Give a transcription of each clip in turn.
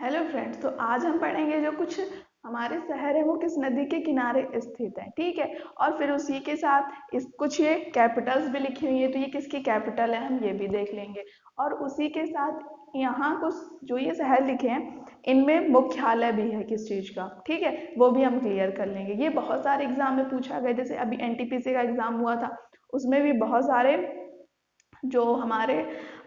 Hello friends, तो आज हम पढ़ेंगे जो कुछ हमारे शहर है वो किस नदी के किनारे स्थित है। ठीक है। और फिर उसी के साथ इस कुछ ये कैपिटल्स भी लिखी हुई है, तो ये किसकी कैपिटल है हम ये भी देख लेंगे। और उसी के साथ यहाँ कुछ जो ये शहर लिखे हैं इनमें मुख्यालय भी है किस चीज़ का। ठीक है, वो भी हम क्लियर कर लेंगे। ये बहुत सारे एग्जाम में पूछा गया, जैसे अभी एनटीपीसी का एग्जाम हुआ था, उसमें भी बहुत सारे जो हमारे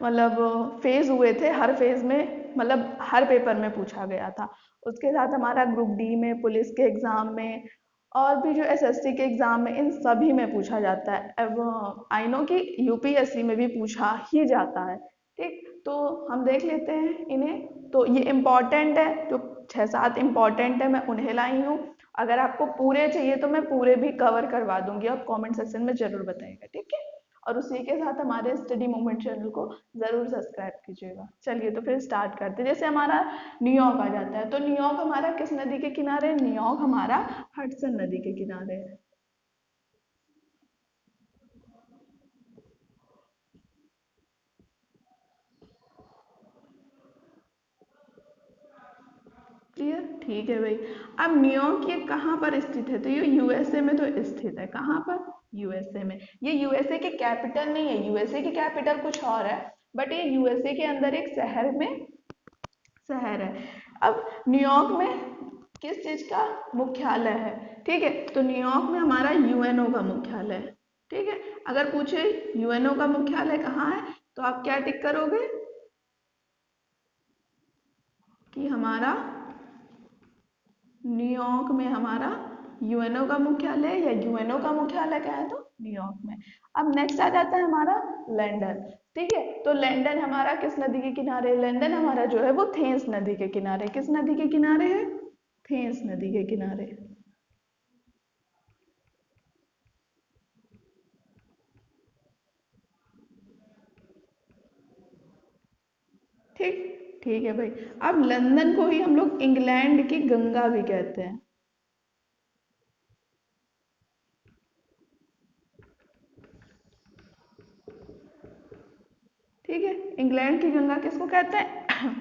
मतलब फेज हुए थे, हर फेज में मतलब हर पेपर में पूछा गया था। उसके साथ हमारा ग्रुप डी में, पुलिस के एग्जाम में, और भी जो एसएससी के एग्जाम में, इन सभी में पूछा जाता है। अब आई नो कि यूपीएससी में भी पूछा ही जाता है। ठीक, तो हम देख लेते हैं इन्हें। तो ये इम्पॉर्टेंट है, जो 6-7 इम्पॉर्टेंट है मैं उन्हें लाई हूँ। अगर आपको पूरे चाहिए तो मैं पूरे भी कवर करवा दूंगी, आप कमेंट सेक्शन में जरूर बताइएगा। ठीक है, और उसी के साथ हमारे स्टडी मूवमेंट चैनल को ज़रूर सब्सक्राइब कीजिएगा। चलिए तो फिर स्टार्ट करते हैं। जैसे हमारा न्यूयॉर्क आ जाता है, तो न्यूयॉर्क हमारा किस नदी के किनारे है? न्यूयॉर्क हमारा हडसन नदी के किनारे है। क्लियर? ठीक है भाई। अब न्यूयॉर्क ये कहाँ पर स्थित है? तो ये यूएसए में तो स्थित है। कहाँ पर? यूएसए में। ये यूएसए के कैपिटल नहीं है, यूएसए की कैपिटल कुछ और है, बट ये यूएसए के अंदर एक शहर में शहर है। अब न्यूयॉर्क में किस चीज का मुख्यालय है? ठीक है, तो न्यूयॉर्क में हमारा यूएनओ का मुख्यालय है। ठीक है, अगर पूछे यूएनओ का मुख्यालय कहाँ है, तो आप क्या टिक करोगे कि हमारा न्यूयॉर्क में हमारा यूएनओ का मुख्यालय है, या यूएनओ का मुख्यालय क्या है? तो न्यूयॉर्क में। अब नेक्स्ट आ जाता है हमारा लंदन। ठीक है, तो लंदन हमारा किस नदी के किनारे? लंदन हमारा जो है वो थेम्स नदी के किनारे। किस नदी के किनारे है? थेम्स नदी के किनारे। ठीक, ठीक है भाई। अब लंदन को ही हम लोग इंग्लैंड की गंगा भी कहते हैं। ठीक है, इंग्लैंड की गंगा किसको कहते हैं?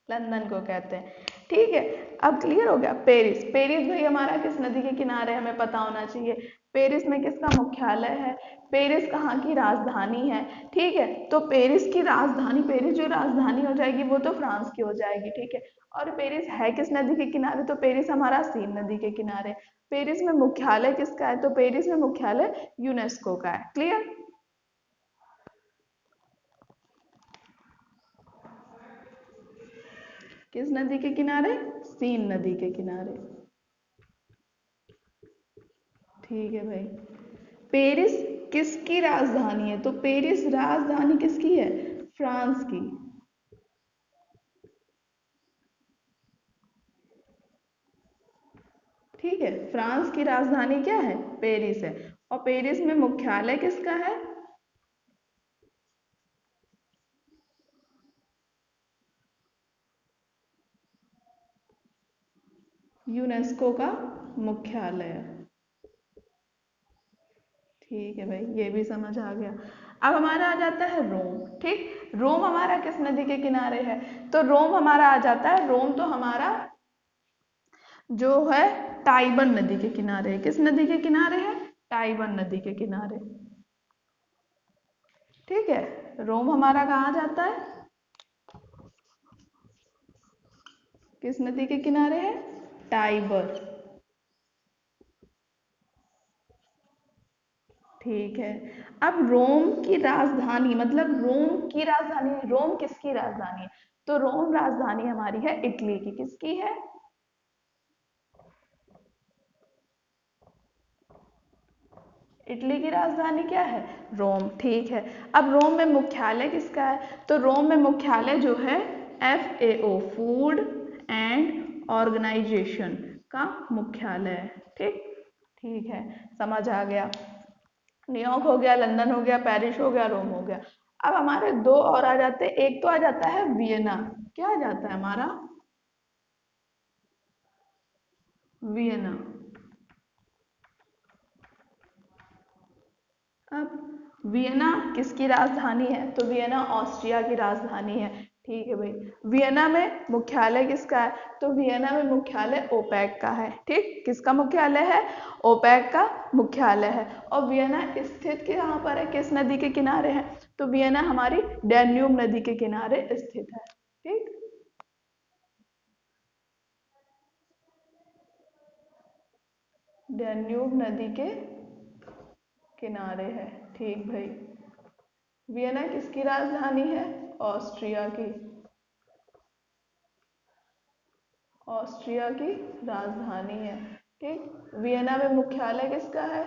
लंदन को कहते हैं। ठीक है, अब क्लियर हो गया। पेरिस, पेरिस भाई हमारा किस नदी के किनारे? हमें पता होना चाहिए। पेरिस में किसका मुख्यालय है? पेरिस कहाँ की राजधानी है? ठीक है, तो पेरिस की राजधानी, पेरिस जो राजधानी हो जाएगी वो तो फ्रांस की हो जाएगी। ठीक है, और पेरिस है किस नदी के किनारे? तो पेरिस हमारा सीन नदी के किनारे। पेरिस में मुख्यालय किसका है? तो पेरिस में मुख्यालय यूनेस्को का है। क्लियर? किस नदी के किनारे? सीन नदी के किनारे। ठीक है भाई। पेरिस किसकी राजधानी है? तो पेरिस राजधानी किसकी है? फ्रांस की। ठीक है, फ्रांस की राजधानी क्या है? पेरिस है। और पेरिस में मुख्यालय किसका है? यूनेस्को का मुख्यालय है। ठीक है भाई, ये भी समझ आ गया। अब हमारा आ जाता है रोम। ठीक, रोम हमारा किस नदी के किनारे है? तो रोम हमारा आ जाता है, रोम तो हमारा जो है टाइबर नदी के किनारे है। किस नदी के किनारे है? टाइबर नदी के किनारे। ठीक है, रोम हमारा कहाँ जाता है? किस नदी के किनारे है? टाइबर। ठीक है। अब रोम की राजधानी, मतलब रोम की राजधानी, रोम किसकी राजधानी है? तो रोम राजधानी हमारी है इटली की। किसकी है? इटली की राजधानी क्या है? रोम। ठीक है, अब रोम में मुख्यालय किसका है? तो रोम में मुख्यालय जो है FAO, फूड एंड ऑर्गेनाइजेशन का मुख्यालय है। ठीक, ठीक है, समझ आ गया। न्यूयॉर्क हो गया, लंदन हो गया, पेरिस हो गया, रोम हो गया। अब हमारे दो और आ जाते हैं। एक तो आ जाता है वियना। क्या आ जाता है हमारा? वियना। अब वियना किसकी राजधानी है? तो वियना ऑस्ट्रिया की राजधानी है। ठीक है भाई। वियना में मुख्यालय किसका है? तो वियना में मुख्यालय ओपेक का है। ठीक, किसका मुख्यालय है? ओपेक का मुख्यालय है। और वियना स्थित कहाँ पर है, किस नदी के किनारे है? तो वियना हमारी डैन्यूब नदी के किनारे स्थित है। ठीक, डैन्यूब नदी के किनारे है। ठीक भाई। वियना किसकी राजधानी है? ऑस्ट्रिया की, ऑस्ट्रिया की राजधानी है। ठीक, वियना में मुख्यालय किसका है?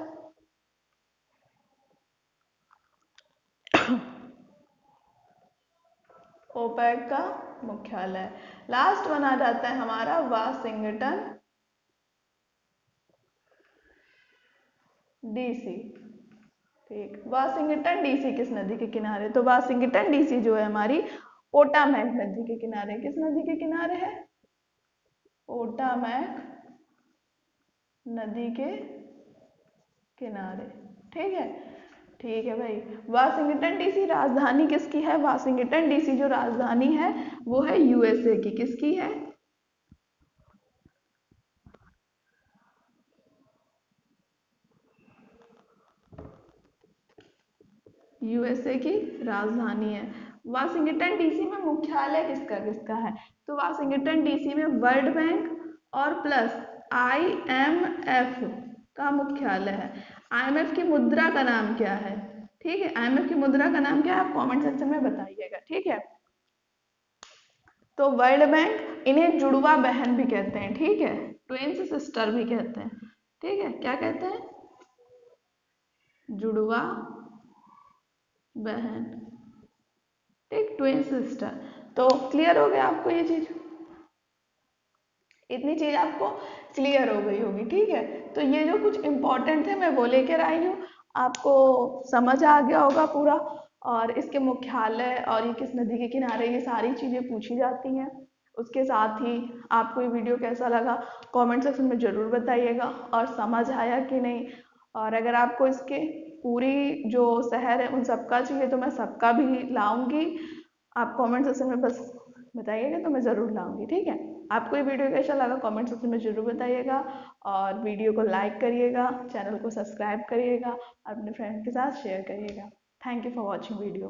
ओपेक का मुख्यालय। लास्ट वन आ जाता है हमारा वाशिंगटन डीसी। ठीक, वाशिंगटन डीसी किस नदी के किनारे? तो वाशिंगटन डीसी जो है हमारी पोटामैक नदी के किनारे। किस नदी के किनारे है? पोटामैक नदी के किनारे। ठीक है, ठीक है भाई। वाशिंगटन डीसी राजधानी किसकी है? वाशिंगटन डीसी जो राजधानी है वो है यूएसए की। किसकी है? यूएसए की राजधानी है। वाशिंगटन डीसी में मुख्यालय किसका किसका है? तो वाशिंगटन डीसी में वर्ल्ड बैंक और प्लस आईएमएफ का मुख्यालय है। आईएमएफ की मुद्रा का नाम क्या है? ठीक है, आईएमएफ की मुद्रा का नाम क्या है? आप कमेंट सेक्शन में बताइएगा। ठीक है, तो वर्ल्ड बैंक, इन्हें जुड़वा बहन भी कहते हैं। ठीक है, ट्विंस सिस्टर भी कहते हैं। ठीक है, क्या कहते हैं? जुड़वा बहन। ठीक, ट्विन सिस्टर। तो क्लियर हो गया आपको ये चीज? इतनी चीज आपको क्लियर हो गई होगी। ठीक है, तो ये जो कुछ इंपॉर्टेंट थे मैं वो लेकर आई हूँ, आपको समझ आ गया होगा पूरा। और इसके मुख्यालय और ये किस नदी के किनारे, ये सारी चीजें पूछी जाती हैं। उसके साथ ही आपको ये वीडियो कैसा लगा कमेंट सेक्शन में ज़रूर बताइएगा, और समझ आया कि नहीं। और अगर आपको इसके पूरी जो शहर है उन सबका चाहिए तो मैं सबका भी लाऊंगी। आप कमेंट सेक्शन में बस बताइएगा तो मैं ज़रूर लाऊंगी। ठीक है, आपको ये वीडियो कैसा लगा कमेंट सेक्शन में ज़रूर बताइएगा, और वीडियो को लाइक करिएगा, चैनल को सब्सक्राइब करिएगा और अपने फ्रेंड के साथ शेयर करिएगा। Thank you for watching video.